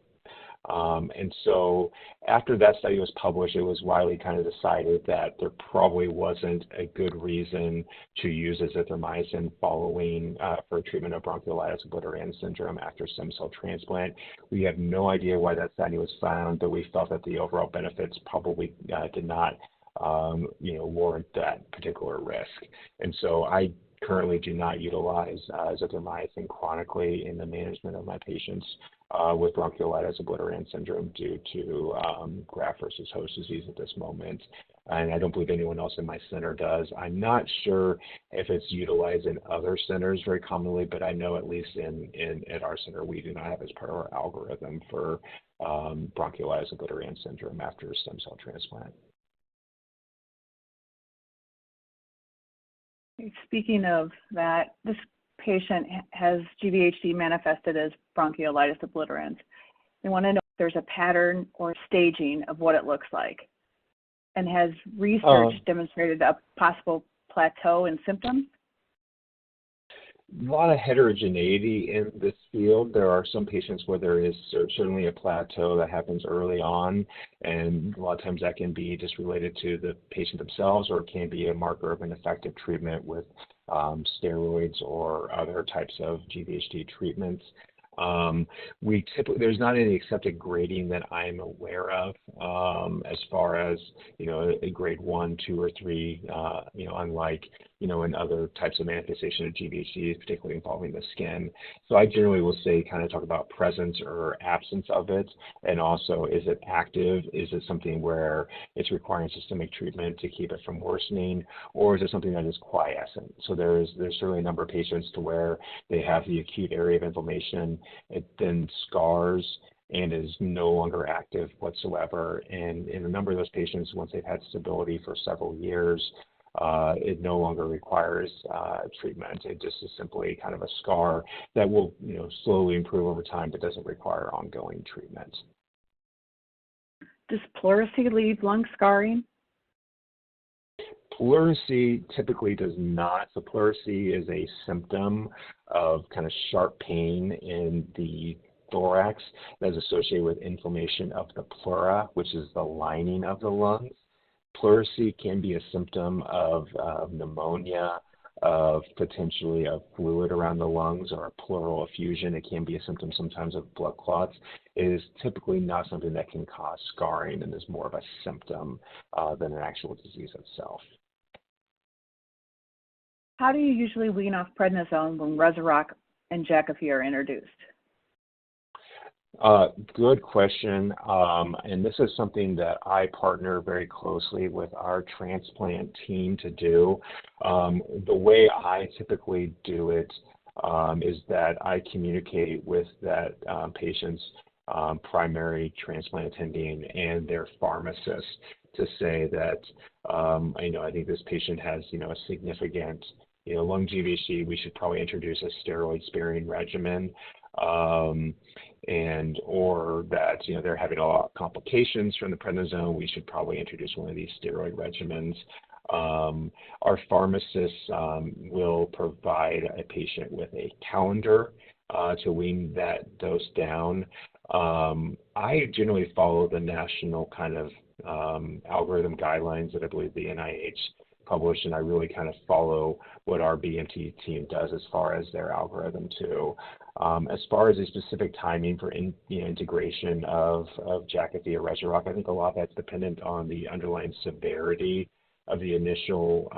And so after that study was published, it was widely kind of decided that there probably wasn't a good reason to use azithromycin following for treatment of bronchiolitis obliterans syndrome after stem cell transplant. We have no idea why that study was found, but we felt that the overall benefits probably did not warrant that particular risk. And so I currently do not utilize azithromycin chronically in the management of my patients with bronchiolitis obliterans syndrome due to graft-versus-host-disease at this moment. And I don't believe anyone else in my center does. I'm not sure if it's utilized in other centers very commonly, but I know at least at our center, we do not have as part of our algorithm for bronchiolitis obliterans syndrome after stem cell transplant. Speaking of that, this patient has GVHD manifested as bronchiolitis obliterans. They want to know if there's a pattern or staging of what it looks like. And has research demonstrated a possible plateau in symptoms? A lot of heterogeneity in this field. There are some patients where there is certainly a plateau that happens early on, and a lot of times that can be just related to the patient themselves, or it can be a marker of an effective treatment with steroids or other types of GVHD treatments. There's not any accepted grading that I'm aware of as far as, a grade 1, 2, or 3, unlike, in other types of manifestation of GVHD, particularly involving the skin. So I generally will say kind of talk about presence or absence of it, and also is it active? Is it something where it's requiring systemic treatment to keep it from worsening, or is it something that is quiescent? So there's certainly a number of patients to where they have the acute area of inflammation, it then scars and is no longer active whatsoever. And in a number of those patients, once they've had stability for several years, it no longer requires treatment. It just is simply kind of a scar that will, slowly improve over time, but doesn't require ongoing treatment. Does pleurisy leave lung scarring? Pleurisy typically does not. So pleurisy is a symptom of kind of sharp pain in the thorax that is associated with inflammation of the pleura, which is the lining of the lungs. Pleurisy can be a symptom of pneumonia, of potentially of fluid around the lungs, or a pleural effusion. It can be a symptom sometimes of blood clots. It is typically not something that can cause scarring and is more of a symptom than an actual disease itself. How do you usually wean off prednisone when Rezurock and Jakafi are introduced? Good question. And this is something that I partner very closely with our transplant team to do. The way I typically do it is that I communicate with that patient's primary transplant attending and their pharmacist to say that, I think this patient has, a significant, lung GVHD. We should probably introduce a steroid-sparing regimen. Or that, they're having a lot of complications from the prednisone. We should probably introduce one of these steroid regimens. Our pharmacist will provide a patient with a calendar to wean that dose down. I generally follow the national kind of algorithm guidelines that I believe the NIH published, and I really kind of follow what our BMT team does as far as their algorithm too. As far as a specific timing for integration of Jakafi or Rezurock, I think a lot of that's dependent on the underlying severity of the initial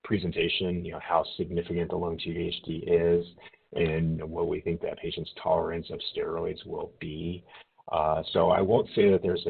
presentation, how significant the lung GVHD is, and what we think that patient's tolerance of steroids will be. So I won't say that there's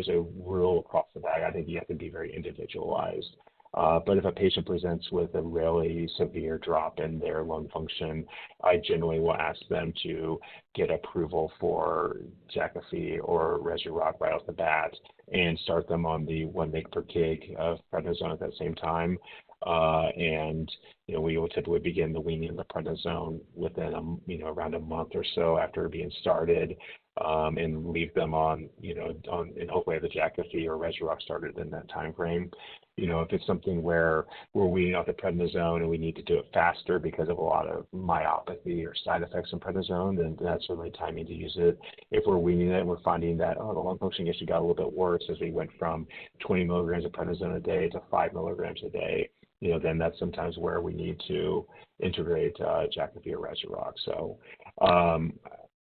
a rule across the bag. I think you have to be very individualized. But if a patient presents with a really severe drop in their lung function, I generally will ask them to get approval for Jakafi or Rezurock right off the bat and start them on the 1 mg per kg of prednisone at that same time. And we will typically begin the weaning of the prednisone within around a month or so after being started, and leave them on and hopefully have the Jakafi or Rezurock started in that time frame. If it's something where we're weaning off the prednisone and we need to do it faster because of a lot of myopathy or side effects from prednisone, then that's certainly timing to use it. If we're weaning it and we're finding that, the lung function actually got a little bit worse as we went from 20 milligrams of prednisone a day to 5 milligrams a day, then that's sometimes where we need to integrate Jakafi or Rezurock. So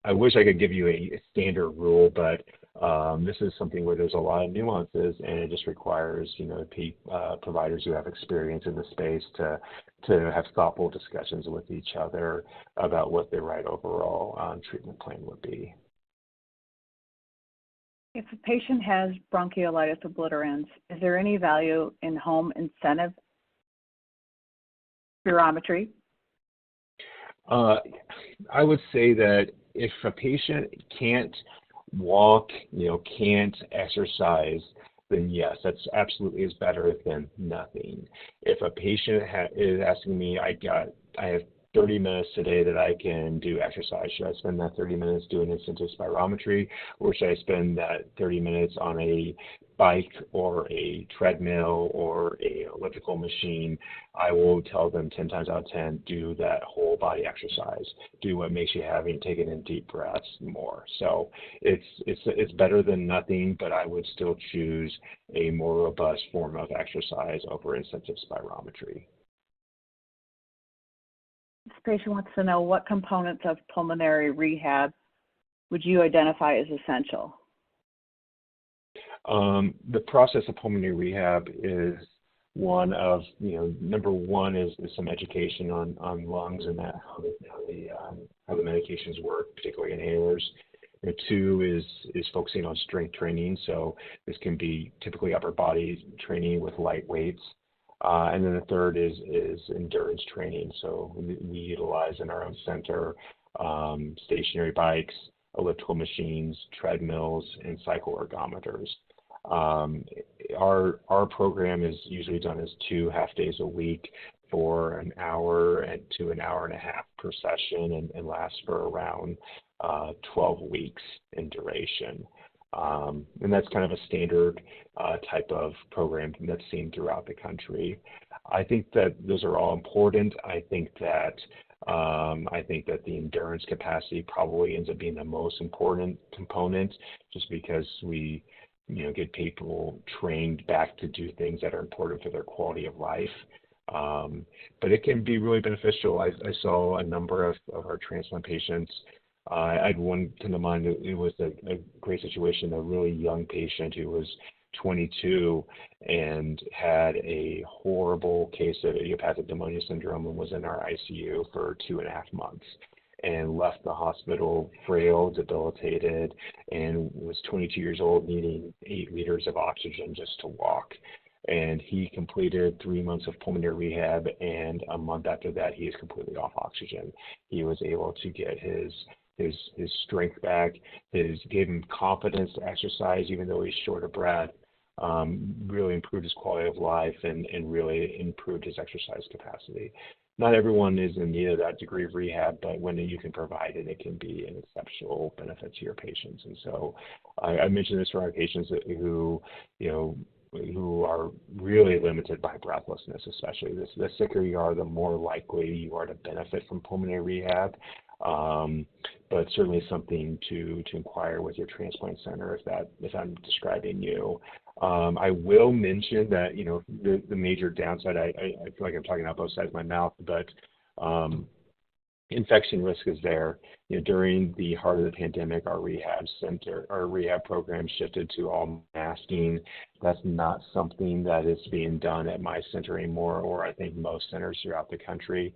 I wish I could give you a standard rule, but this is something where there's a lot of nuances, and it just requires, providers who have experience in the space to have thoughtful discussions with each other about what the right overall treatment plan would be. If a patient has bronchiolitis obliterans, is there any value in home incentive spirometry? I would say that if a patient can't walk, can't exercise, then yes, that's absolutely is better than nothing. If a patient is asking me, I have 30 minutes today that I can do exercise, should I spend that 30 minutes doing intensive spirometry, or should I spend that 30 minutes on a bike or a treadmill or a elliptical machine? I will tell them 10 times out of 10, do that whole body exercise. Do what makes you happy and taking in deep breaths more. So it's better than nothing, but I would still choose a more robust form of exercise over intensive spirometry. This patient wants to know what components of pulmonary rehab would you identify as essential? The process of pulmonary rehab is one of, number one is some education on lungs and how the medications work, particularly inhalers. Two is focusing on strength training. So this can be typically upper body training with light weights. And then the third is endurance training. So we utilize in our own center stationary bikes, elliptical machines, treadmills, and cycle ergometers. Our program is usually done as 2 half days a week for an hour to an hour and a half per session, and lasts for around 12 weeks in duration. And that's kind of a standard type of program that's seen throughout the country. I think that those are all important. I think that the endurance capacity probably ends up being the most important component, just because we get people trained back to do things that are important for their quality of life. But it can be really beneficial. I saw a number of our transplant patients. I had one come to mind. It was a great situation, a really young patient who was 22 and had a horrible case of idiopathic pneumonia syndrome and was in our ICU for 2.5 months and left the hospital frail, debilitated, and was 22 years old, needing 8 liters of oxygen just to walk. And he completed 3 months of pulmonary rehab, and a month after that, he is completely off oxygen. He was able to get his strength back, gave him confidence to exercise even though he's short of breath, really improved his quality of life, and really improved his exercise capacity. Not everyone is in need of that degree of rehab, but when you can provide it, it can be an exceptional benefit to your patients. And so I mentioned this for our patients who are really limited by breathlessness, especially. The sicker you are, the more likely you are to benefit from pulmonary rehab. But certainly something to inquire with your transplant center if I'm describing you. I will mention that, the major downside, I feel like I'm talking out both sides of my mouth, but infection risk is there. During the heart of the pandemic, our rehab program shifted to all masking. That's not something that is being done at my center anymore, or I think most centers throughout the country.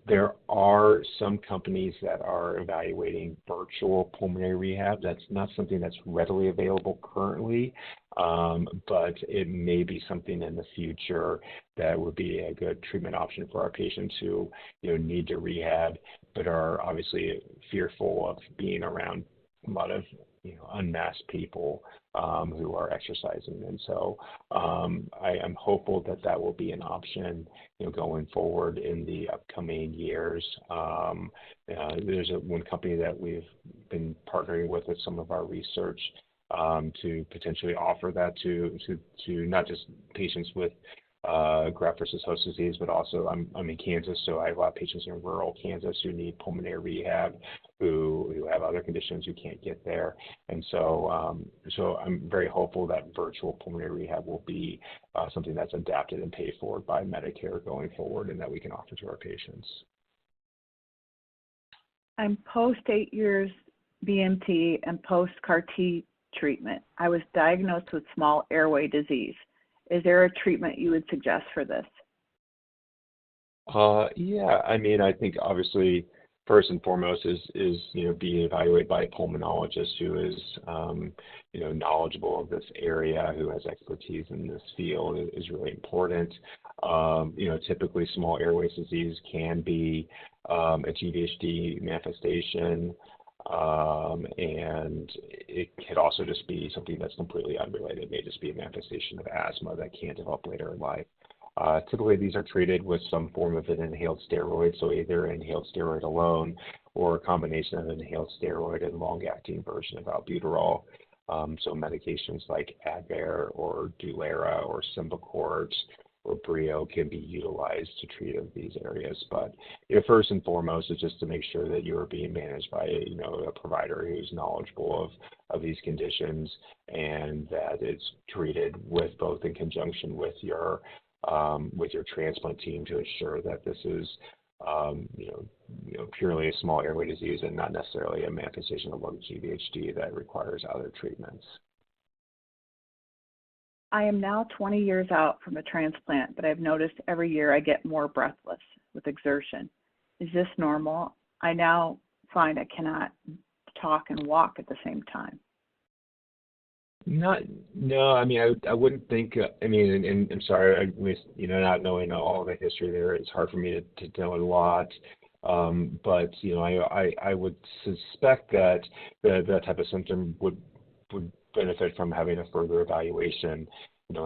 There are some companies that are evaluating virtual pulmonary rehab. That's not something that's readily available currently, but it may be something in the future that would be a good treatment option for our patients who, need to rehab, but are obviously fearful of being around a lot of, unmasked people who are exercising. And so I am hopeful that that will be an option, going forward in the upcoming years. There's one company that we've been partnering with some of our research to potentially offer that to not just patients with graft-versus-host disease, but also I'm in Kansas, so I have a lot of patients in rural Kansas who need pulmonary rehab, who have other conditions who can't get there. And so so I'm very hopeful that virtual pulmonary rehab will be something that's adapted and paid for by Medicare going forward, and that we can offer to our patients. I'm post 8 years BMT and post CAR T treatment. I was diagnosed with small airway disease. Is there a treatment you would suggest for this? Yeah, I mean, I think obviously first and foremost is being evaluated by a pulmonologist who is knowledgeable of this area, who has expertise in this field is really important. Typically small airways disease can be a GVHD manifestation. And it could also just be something that's completely unrelated. It may just be a manifestation of asthma that can develop later in life. Typically, these are treated with some form of an inhaled steroid, so either inhaled steroid alone or a combination of inhaled steroid and long-acting version of albuterol. So medications like Advair or Dulera or Symbicort or Brio can be utilized to treat these areas. But first and foremost is just to make sure that you're being managed by a provider who's knowledgeable of these conditions, and that it's treated with both in conjunction with your transplant team to ensure that this is purely a small airway disease and not necessarily a manifestation of lung GVHD that requires other treatments. I am now 20 years out from a transplant, but I've noticed every year I get more breathless with exertion. Is this normal? I now find I cannot talk and walk at the same time. No, I mean, I wouldn't think, and I'm sorry, not knowing all the history there, it's hard for me to know a lot. But, I would suspect that that type of symptom would benefit from having a further evaluation,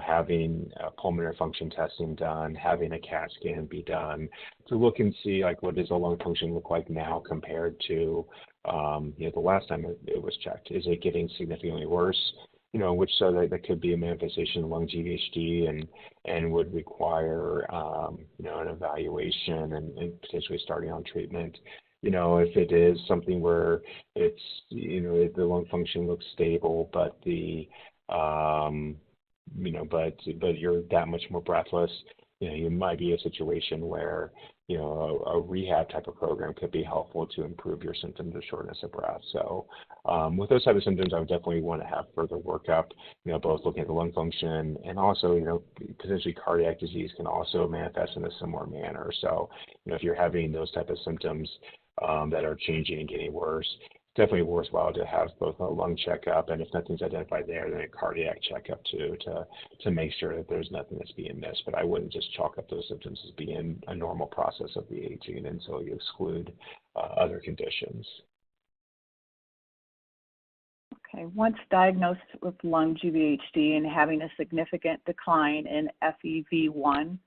having pulmonary function testing done, having a CAT scan be done to look and see what does the lung function look like now compared to, the last time it was checked. Is it getting significantly worse? Which so that could be a manifestation of lung GVHD and would require, an evaluation and potentially starting on treatment. If it is something where it's, the lung function looks stable, but but you're that much more breathless, you might be a situation where, a rehab type of program could be helpful to improve your symptoms of shortness of breath. So with those type of symptoms, I would definitely want to have further workup, both looking at the lung function and also, potentially cardiac disease can also manifest in a similar manner. So, if you're having those type of symptoms that are changing and getting worse, definitely worthwhile to have both a lung checkup and if nothing's identified there, then a cardiac checkup too, to make sure that there's nothing that's being missed. But I wouldn't just chalk up those symptoms as being a normal process of the aging until you exclude other conditions. Okay, once diagnosed with lung GVHD and having a significant decline in FEV1,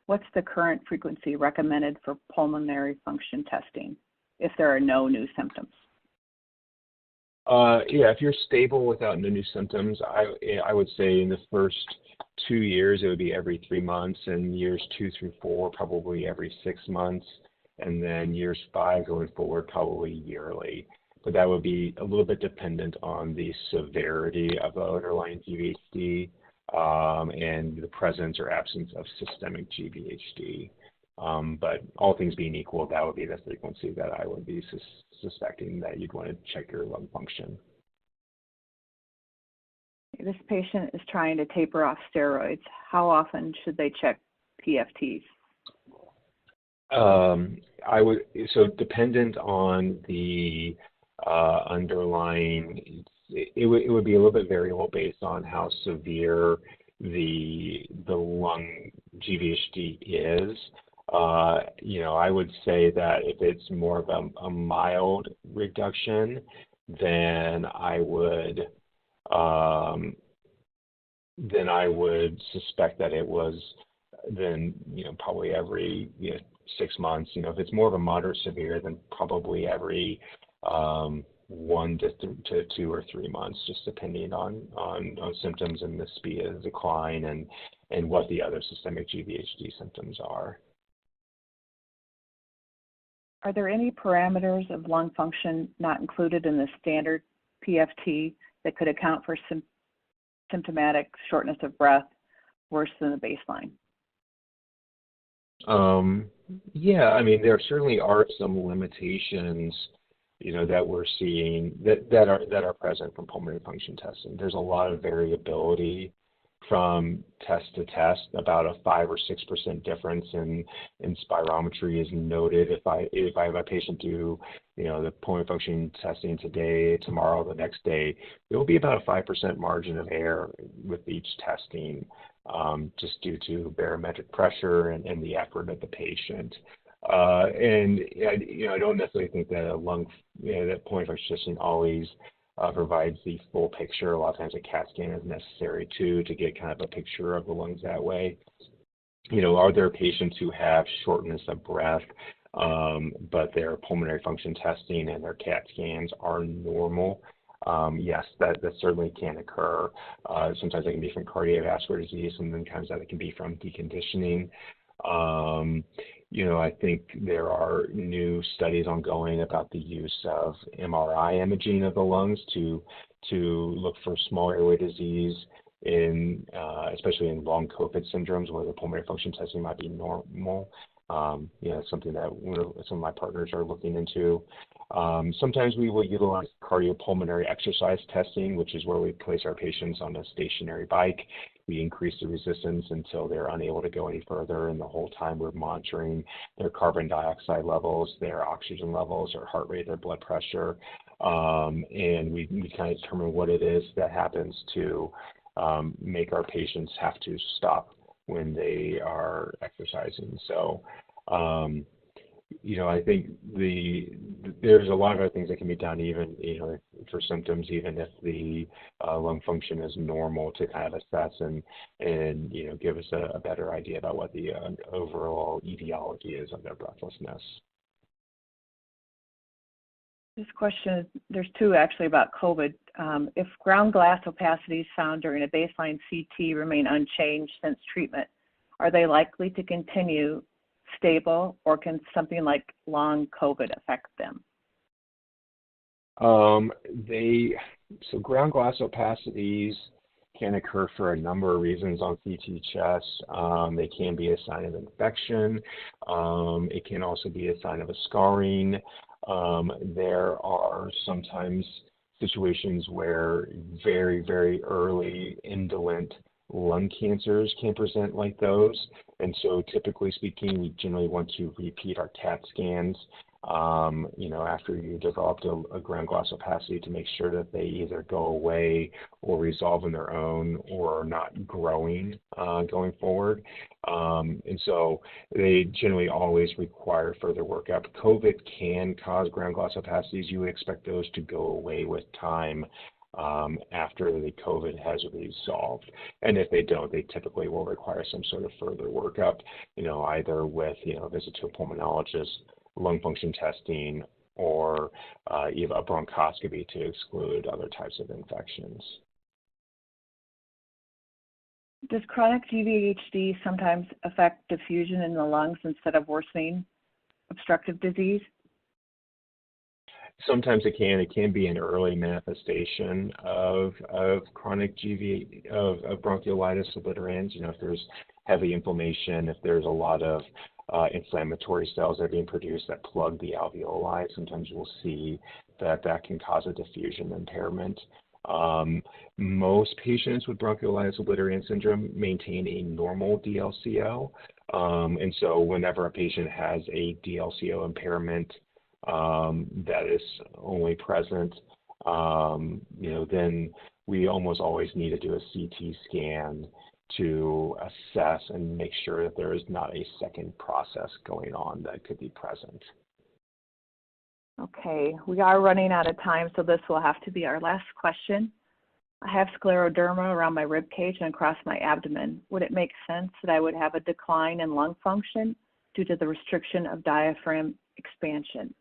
what's the current frequency recommended for pulmonary function testing if there are no new symptoms? If you're stable without no new symptoms, I would say in the first 2 years, it would be every 3 months, and years 2 through 4, probably every 6 months, and then years 5 going forward, probably yearly. But that would be a little bit dependent on the severity of the underlying GVHD and the presence or absence of systemic GVHD. But all things being equal, that would be the frequency that I would be suspecting that you'd want to check your lung function. This patient is trying to taper off steroids. How often should they check PFTs? So dependent on the underlying it would be a little bit variable based on how severe the lung GVHD is. I would say that if it's more of a mild reduction, then I would suspect that it was then probably every 6 months. If it's more of a moderate severe, then probably every 1 to 2 or 3 months, just depending on symptoms and the speed of decline and what the other systemic GVHD symptoms are. Are there any parameters of lung function not included in the standard PFT that could account for symptomatic shortness of breath worse than the baseline? There certainly are some limitations, that we're seeing that are present from pulmonary function testing. There's a lot of variability from test to test. About a 5 or 6% difference in spirometry is noted. If I have a patient do the pulmonary function testing today, tomorrow, the next day, there will be about a 5% margin of error with each testing, just due to barometric pressure and the effort of the patient. I don't necessarily think that that pulmonary function testing always provides the full picture. A lot of times a CAT scan is necessary too to get kind of a picture of the lungs that way. Are there patients who have shortness of breath, but their pulmonary function testing and their CAT scans are normal? Yes, that certainly can occur. Sometimes it can be from cardiovascular disease, and then sometimes that it can be from deconditioning. I think there are new studies ongoing about the use of MRI imaging of the lungs to look for small airway disease especially in long COVID syndromes where the pulmonary function testing might be normal. Something that some of my partners are looking into. Sometimes we will utilize cardiopulmonary exercise testing, which is where we place our patients on a stationary bike. We increase the resistance until they're unable to go any further, and the whole time we're monitoring their carbon dioxide levels, their oxygen levels, their heart rate, their blood pressure, and we kind of determine what it is that happens to make our patients have to stop when they are exercising. So, I think there's a lot of other things that can be done even, for symptoms, even if the lung function is normal, to kind of assess and give us a better idea about what the overall etiology is of their breathlessness. This question, there's two actually about COVID. If ground glass opacities found during a baseline CT remain unchanged since treatment, are they likely to continue stable, or can something like long COVID affect them? So ground glass opacities can occur for a number of reasons on CT chest. They can be a sign of infection. It can also be a sign of a scarring. There are sometimes situations where very, very early indolent lung cancers can present like those. And so typically speaking, we generally want to repeat our CAT scans, after you developed a ground glass opacity, to make sure that they either go away or resolve on their own or are not growing going forward. And so they generally always require further workup. COVID can cause ground glass opacities. You would expect those to go away with time after the COVID has resolved. And if they don't, they typically will require some sort of further workup, either with, a visit to a pulmonologist, lung function testing, or even a bronchoscopy to exclude other types of infections. Does chronic GVHD sometimes affect diffusion in the lungs instead of worsening obstructive disease? Sometimes it can. It can be an early manifestation of chronic of bronchiolitis obliterans. If there's heavy inflammation, if there's a lot of inflammatory cells that are being produced that plug the alveoli, sometimes we'll see that can cause a diffusion impairment. Most patients with bronchiolitis obliterans syndrome maintain a normal DLCO. And so whenever a patient has a DLCO impairment that is only present then we almost always need to do a CT scan to assess and make sure that there is not a second process going on that could be present. Okay, we are running out of time, so this will have to be our last question. I have scleroderma around my rib cage and across my abdomen. Would it make sense that I would have a decline in lung function due to the restriction of diaphragm expansion?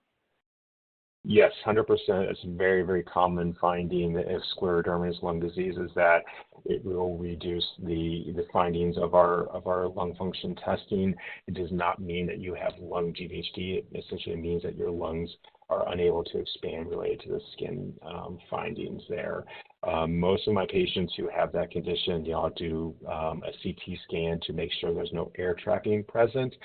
Yes, 100%. It's a very, very common finding that if scleroderma is lung disease is that it will reduce the findings of our lung function testing. It does not mean that you have lung GVHD. It essentially means that your lungs are unable to expand related to the skin findings there. Most of my patients who have that condition, I'll do a CT scan to make sure there's no air trapping present.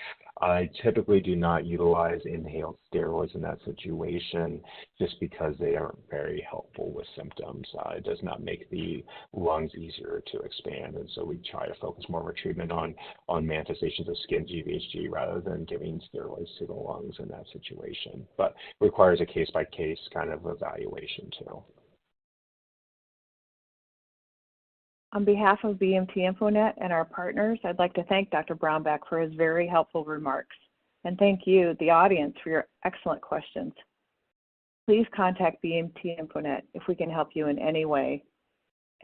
I typically do not utilize inhaled steroids in that situation just because they aren't very helpful with symptoms. It does not make the lungs easier to expand, and so we try to focus more of our treatment on manifestations of skin GVHD rather than giving steroids to the lungs in that situation. But requires a case-by-case kind of evaluation too. On behalf of BMT InfoNet and our partners, I'd like to thank Dr. Brownback for his very helpful remarks. And thank you, the audience, for your excellent questions. Please contact BMT InfoNet if we can help you in any way.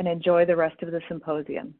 And enjoy the rest of the symposium.